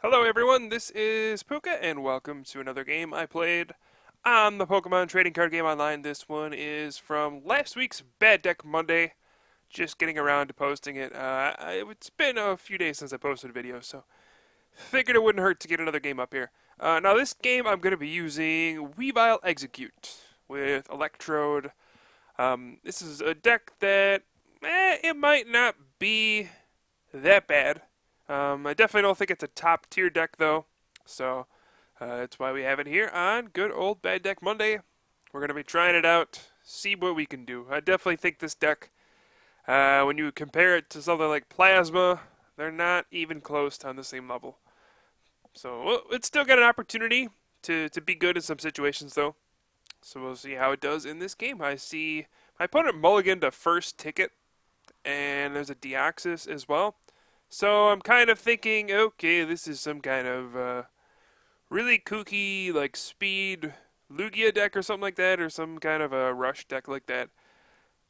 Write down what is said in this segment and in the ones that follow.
Hello everyone, this is Pooka, and welcome to another game I played on the Pokemon Trading Card Game Online. This one is from last week's Bad Deck Monday. Just getting around to posting it. It's been a few days since I posted a video, so figured it wouldn't hurt to get another game up here. Now this game I'm going to be using Weavile Exeggcute with Electrode. This is a deck that, it might not be that bad. I definitely don't think it's a top tier deck though, so that's why we have it here on good old Bad Deck Monday. We're going to be trying it out, see what we can do. I definitely think this deck, when you compare it to something like Plasma, they're not even close to on the same level. So it's still got an opportunity to be good in some situations though. So we'll see how it does in this game. I see my opponent mulliganed a first ticket, and there's a Deoxys as well. So I'm kind of thinking, okay, this is some kind of really kooky, like speed Lugia deck or something like that, or some kind of a rush deck like that.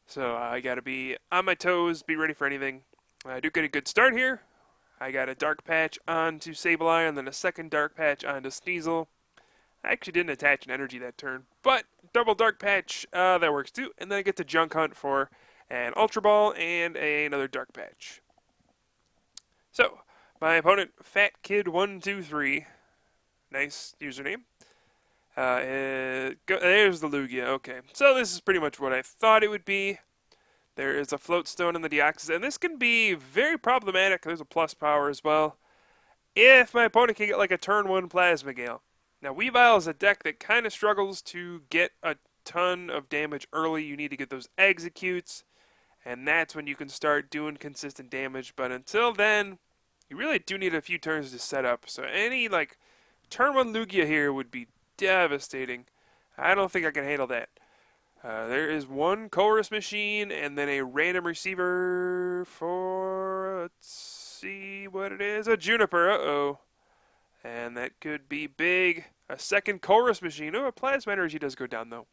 So I gotta be on my toes, be ready for anything. I do get a good start here. I got a Dark Patch onto Sableye, and then a second Dark Patch onto Sneasel. I actually didn't attach an energy that turn, but double Dark Patch, that works too. And then I get to Junk Hunt for an Ultra Ball and another Dark Patch. So, my opponent, fatkid123, nice username. There's the Lugia, okay. So this is pretty much what I thought it would be. There is a Float Stone in the Deoxys, and this can be very problematic. There's a plus power as well. If my opponent can get like a turn 1 Plasma Gale. Now, Weavile is a deck that kind of struggles to get a ton of damage early. You need to get those Exeggcutes, and that's when you can start doing consistent damage. But until then, you really do need a few turns to set up. So any like turn 1 Lugia here would be devastating. I don't think I can handle that. There is one Chorus Machine and then a random receiver for, let's see what it is, a Juniper, uh-oh. And that could be big. A second Chorus Machine. Oh, a Plasma Energy does go down though.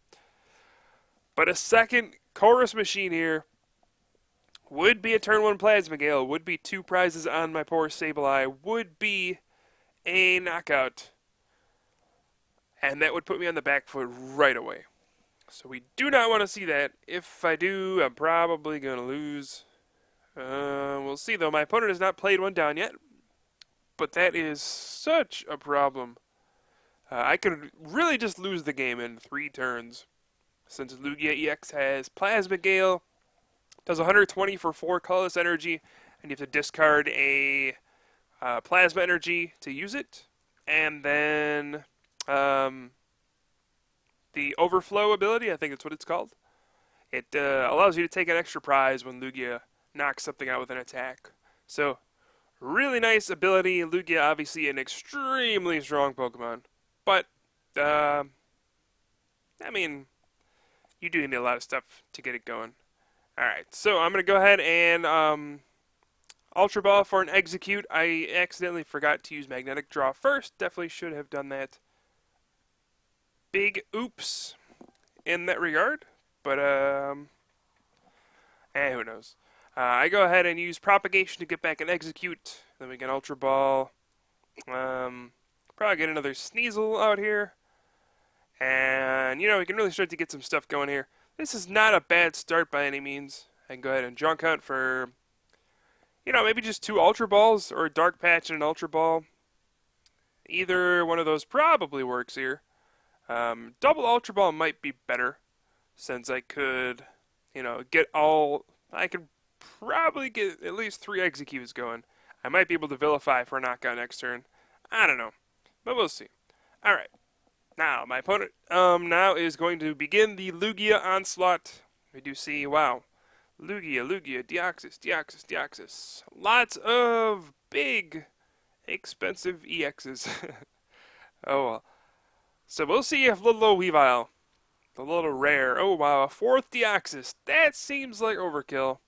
But a second Chorus Machine here would be a turn 1 Plasma Gale, would be 2 prizes on my poor Sableye, would be a knockout. And that would put me on the back foot right away. So we do not want to see that. If I do, I'm probably going to lose. We'll see though. My opponent has not played one down yet. But that is such a problem. I could really just lose the game in 3 turns. Since Lugia EX has Plasma Gale, does 120 for 4 colorless energy, and you have to discard a Plasma Energy to use it. And then the Overflow ability, I think that's what it's called. It allows you to take an extra prize when Lugia knocks something out with an attack. So, really nice ability. Lugia, obviously an extremely strong Pokemon. But, I mean, you do need a lot of stuff to get it going. Alright, so I'm going to go ahead and Ultra Ball for an Exeggcute. I accidentally forgot to use Magnetic Draw first. Definitely should have done that. Big oops in that regard. But, who knows. I go ahead and use Propagation to get back an Exeggcute. Then we get Ultra Ball. Probably get another Sneasel out here. And, you know, we can really start to get some stuff going here. This is not a bad start by any means. I can go ahead and Junk Hunt for, you know, maybe just 2 Ultra Balls or a Dark Patch and an Ultra Ball. Either one of those probably works here. Double Ultra Ball might be better, since I could, you know, I could probably get at least 3 Exeggcutes going. I might be able to Vilify for a knockout next turn. I don't know, but we'll see. Alright. Now, my opponent now is going to begin the Lugia onslaught. We do see, wow, Lugia, Deoxys, Deoxys. Lots of big, expensive EXs. Oh well. So we'll see if little Weavile, the little rare, oh wow, a 4th Deoxys. That seems like overkill.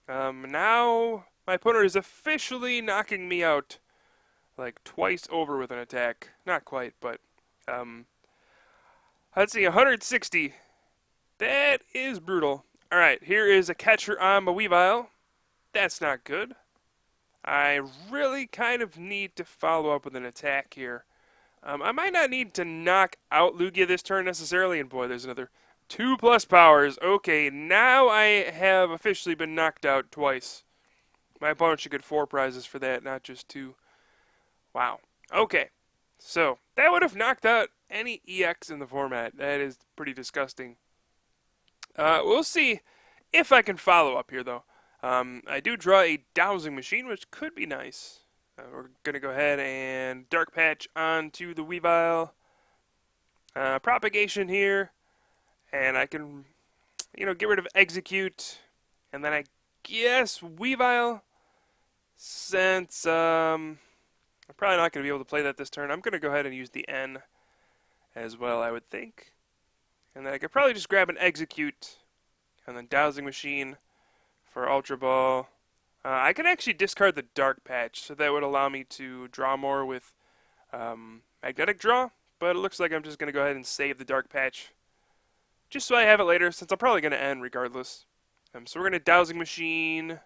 Now my opponent is officially knocking me out like twice over with an attack. Not quite, but let's see, 160. That is brutal. Alright, here is a catcher on my Weavile. That's not good. I really kind of need to follow up with an attack here. I might not need to knock out Lugia this turn necessarily, and boy, there's another 2+ powers. Okay, now I have officially been knocked out twice. My opponent should get 4 prizes for that, not just 2. Wow. Okay, so that would have knocked out any EX in the format. That is pretty disgusting. We'll see if I can follow up here, though. I do draw a dowsing machine, which could be nice. We're going to go ahead and Dark Patch onto the Weavile. Propagation here. And I can, get rid of Exeggcute. And then I guess Weavile. Since I'm probably not going to be able to play that this turn, I'm going to go ahead and use the N as well, I would think. And then I could probably just grab an Exeggcute. And then Dowsing Machine for Ultra Ball. I can actually discard the Dark Patch, so that would allow me to draw more with Magnetic Draw, but it looks like I'm just going to go ahead and save the Dark Patch, just so I have it later, since I'm probably going to end regardless. So we're going to Dowsing Machine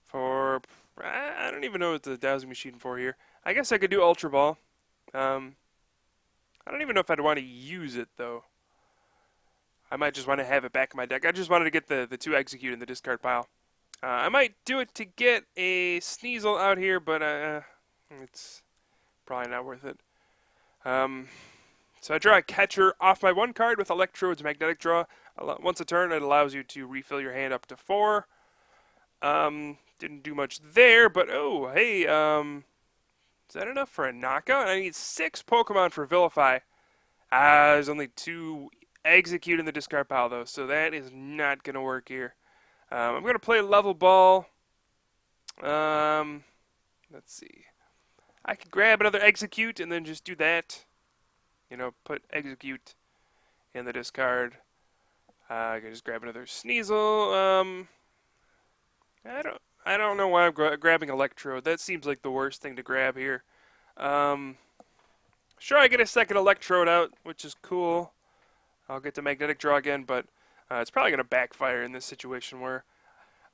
for... I don't even know what the Dowsing Machine for here. I guess I could do Ultra Ball. I don't even know if I'd want to use it, though. I might just want to have it back in my deck. I just wanted to get the 2 Exeggcute in the discard pile. I might do it to get a Sneasel out here, but it's probably not worth it. So I draw a Catcher off my 1 card with Electrode's Magnetic Draw. Once a turn, it allows you to refill your hand up to 4. Didn't do much there, but oh, hey, is that enough for a knockout? I need 6 Pokemon for Vilify. There's only 2 Exeggcute in the discard pile, though, so that is not going to work here. I'm going to play Level Ball. Let's see. I could grab another Exeggcute and then just do that. Put Exeggcute in the discard. I can just grab another Sneasel. I don't know why I'm grabbing Electrode. That seems like the worst thing to grab here. Sure, I get a second Electrode out, which is cool. I'll get the Magnetic Draw again, but it's probably going to backfire in this situation where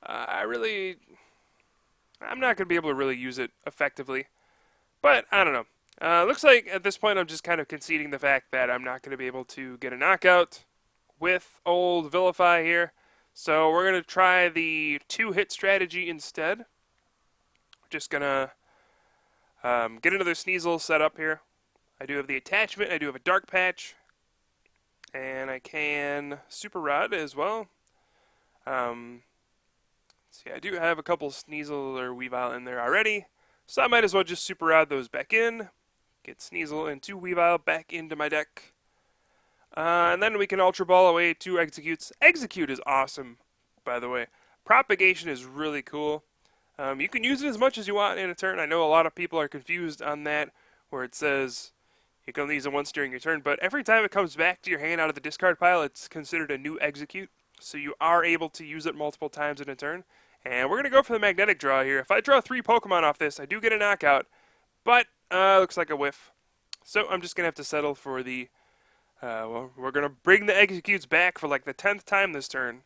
I'm not going to be able to really use it effectively. But, I don't know. Looks like at this point I'm just kind of conceding the fact that I'm not going to be able to get a knockout with old Vilify here. So we're going to try the 2-hit strategy instead. Just going to get another Sneasel set up here. I do have the attachment. I do have a Dark Patch. And I can Super Rod as well. See, I do have a couple Sneasel or Weavile in there already. So I might as well just Super Rod those back in. Get Sneasel and 2 Weavile back into my deck. And then we can Ultra Ball away 2 Exeggcutes. Exeggcute is awesome, by the way. Propagation is really cool. You can use it as much as you want in a turn. I know a lot of people are confused on that, where it says you can only use it once during your turn, but every time it comes back to your hand out of the discard pile, it's considered a new Exeggcute. So you are able to use it multiple times in a turn. And we're going to go for the Magnetic Draw here. If I draw 3 Pokemon off this, I do get a knockout, but looks like a whiff. So I'm just going to have to settle for the... we're going to bring the Exeggcutes back for like the 10th time this turn.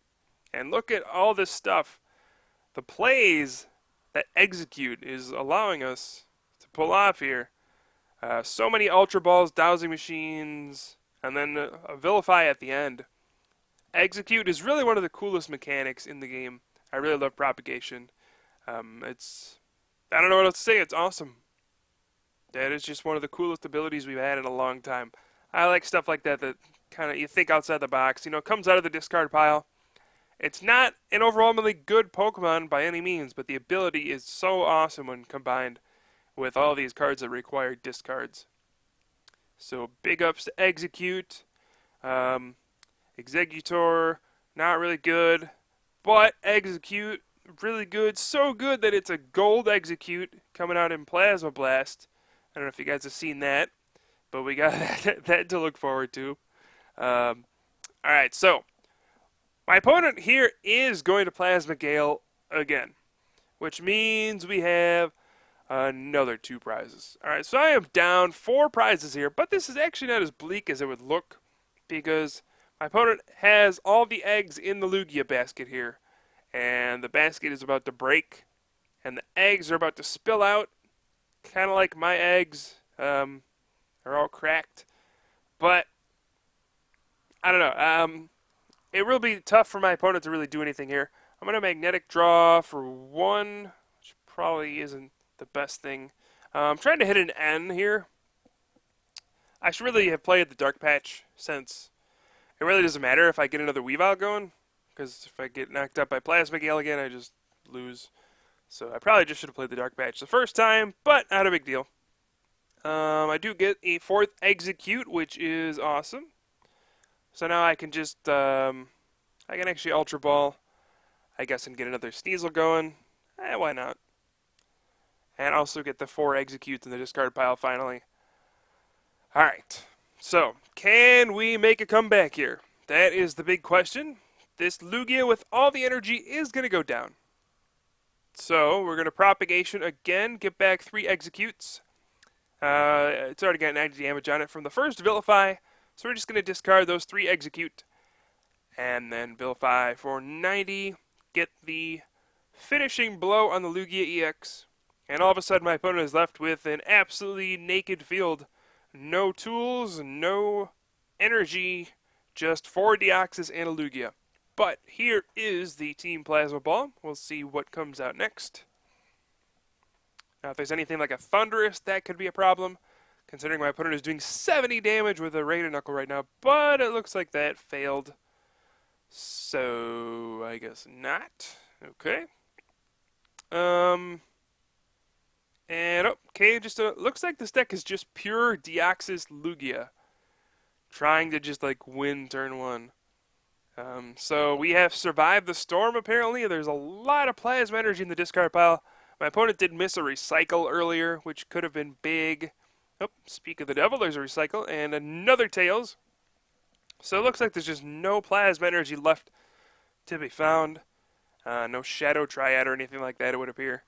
And look at all this stuff. The plays that Exeggcute is allowing us to pull off here. So many Ultra Balls, Dowsing Machines, and then a Vilify at the end. Exeggcute is really one of the coolest mechanics in the game. I really love Propagation. I don't know what else to say. It's awesome. That is just one of the coolest abilities we've had in a long time. I like stuff like that kind of you think outside the box. Comes out of the discard pile. It's not an overwhelmingly good Pokemon by any means, but the ability is so awesome when combined with all these cards that require discards. So big ups to Exeggcute. Exeggutor, not really good. But Exeggcute, really good. So good that it's a gold Exeggcute coming out in Plasma Blast. I don't know if you guys have seen that, but we got that to look forward to. Alright, so my opponent here is going to Plasma Gale again, which means we have another 2 prizes. Alright, so I am down 4 prizes here, but this is actually not as bleak as it would look, because my opponent has all the eggs in the Lugia basket here, and the basket is about to break, and the eggs are about to spill out, kind of like my eggs are all cracked. But I don't know. It will be tough for my opponent to really do anything here. I'm going to magnetic draw for 1, which probably isn't the best thing. I'm trying to hit an N here. I should really have played the Dark Patch, since it really doesn't matter if I get another Weavile going, because if I get knocked up by Plasma Gale again, I just lose. So I probably just should have played the Dark Patch the first time, but not a big deal. I do get a 4th Exeggcute, which is awesome. So now I can just, I can actually Ultra Ball, I guess, and get another Sneasel going. Why not? And also get the 4 Exeggcutes in the discard pile finally. Alright, so can we make a comeback here? That is the big question. This Lugia with all the energy is going to go down. So we're going to Propagation again, get back 3 Exeggcutes. It's already got 90 damage on it from the first Vilify, so we're just going to discard those 3 Exeggcute. And then Vilify for 90, get the finishing blow on the Lugia EX. And all of a sudden my opponent is left with an absolutely naked field. No tools, no energy, just 4 Deoxys and a Lugia. But here is the Team Plasma Ball. We'll see what comes out next. Now, if there's anything like a Thunderous, that could be a problem, considering my opponent is doing 70 damage with a Rated Knuckle right now. But it looks like that failed. So, I guess not. Okay. And, okay, just looks like this deck is just pure Deoxys Lugia. Trying to just, like, win turn 1. So we have survived the storm, apparently. There's a lot of plasma energy in the discard pile. My opponent did miss a recycle earlier, which could have been big. Oh, speak of the devil, there's a recycle. And another Tails. So it looks like there's just no plasma energy left to be found. No Shadow Triad or anything like that, it would appear.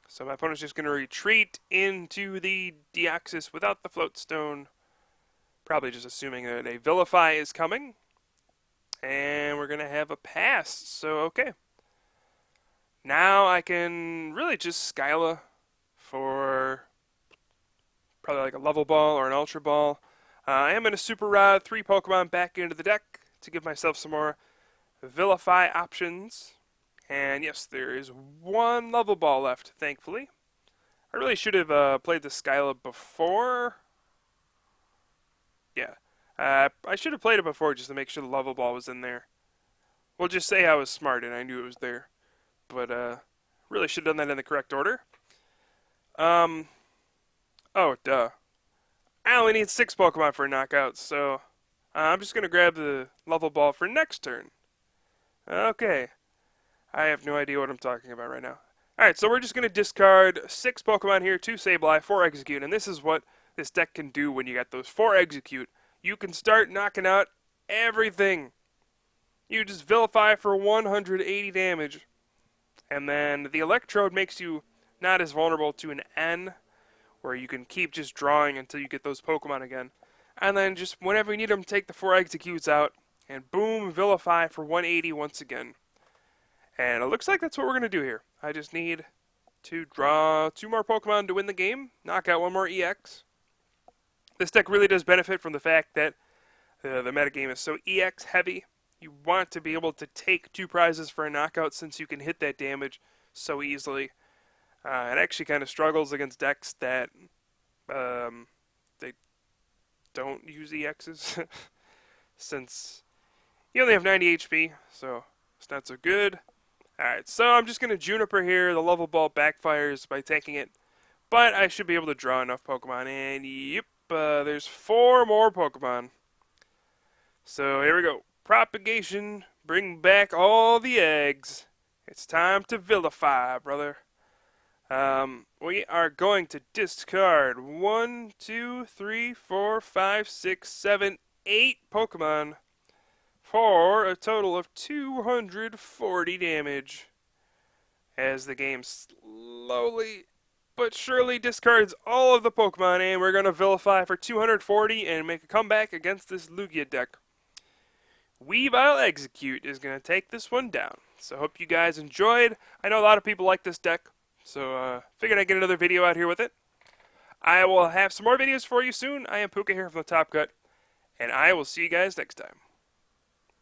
So my opponent's just going to retreat into the Deoxys without the Float Stone. Probably just assuming that a Vilify is coming. And we're going to have a pass. So, okay. Now I can really just Skyla for probably like a Level Ball or an Ultra Ball. I am going to Super Rod 3 Pokemon back into the deck to give myself some more Vilify options. And yes, there is 1 Level Ball left, thankfully. I really should have played the Skyla before. Yeah. I should have played it before just to make sure the Level Ball was in there. We'll just say I was smart and I knew it was there. But really should have done that in the correct order. Oh, duh. I only need 6 Pokemon for a knockout, so I'm just going to grab the Level Ball for next turn. Okay. I have no idea what I'm talking about right now. Alright, so we're just going to discard 6 Pokemon here, 2 Sableye, 4 Exeggcute, and this is what this deck can do when you got those 4 Exeggcute. You can start knocking out everything. You just Vilify for 180 damage, and then the Electrode makes you not as vulnerable to an N, where you can keep just drawing until you get those Pokemon again. And then just whenever you need them, take the 4 Exeggcutes out, and boom, Vilify for 180 once again. And it looks like that's what we're going to do here. I just need to draw 2 more Pokemon to win the game, knock out 1 more EX. This deck really does benefit from the fact that the metagame is so EX heavy. You want to be able to take 2 prizes for a knockout since you can hit that damage so easily. It actually kind of struggles against decks that they don't use EXs since you only have 90 HP, so it's not so good. Alright, so I'm just going to Juniper here. The Level Ball backfires by taking it, but I should be able to draw enough Pokemon, and yep, there's 4 more Pokemon. So here we go. Propagation, bring back all the eggs. It's time to Vilify, brother. We are going to discard 1, 2, 3, 4, 5, 6, 7, 8 Pokemon for a total of 240 damage. As the game slowly but surely discards all of the Pokemon, and we're going to Vilify for 240 and make a comeback against this Lugia deck. Weavile Exeggcute is going to take this one down. So hope you guys enjoyed. I know a lot of people like this deck, so figured I'd get another video out here with it. I will have some more videos for you soon. I am Pooka here from the Top Cut, and I will see you guys next time.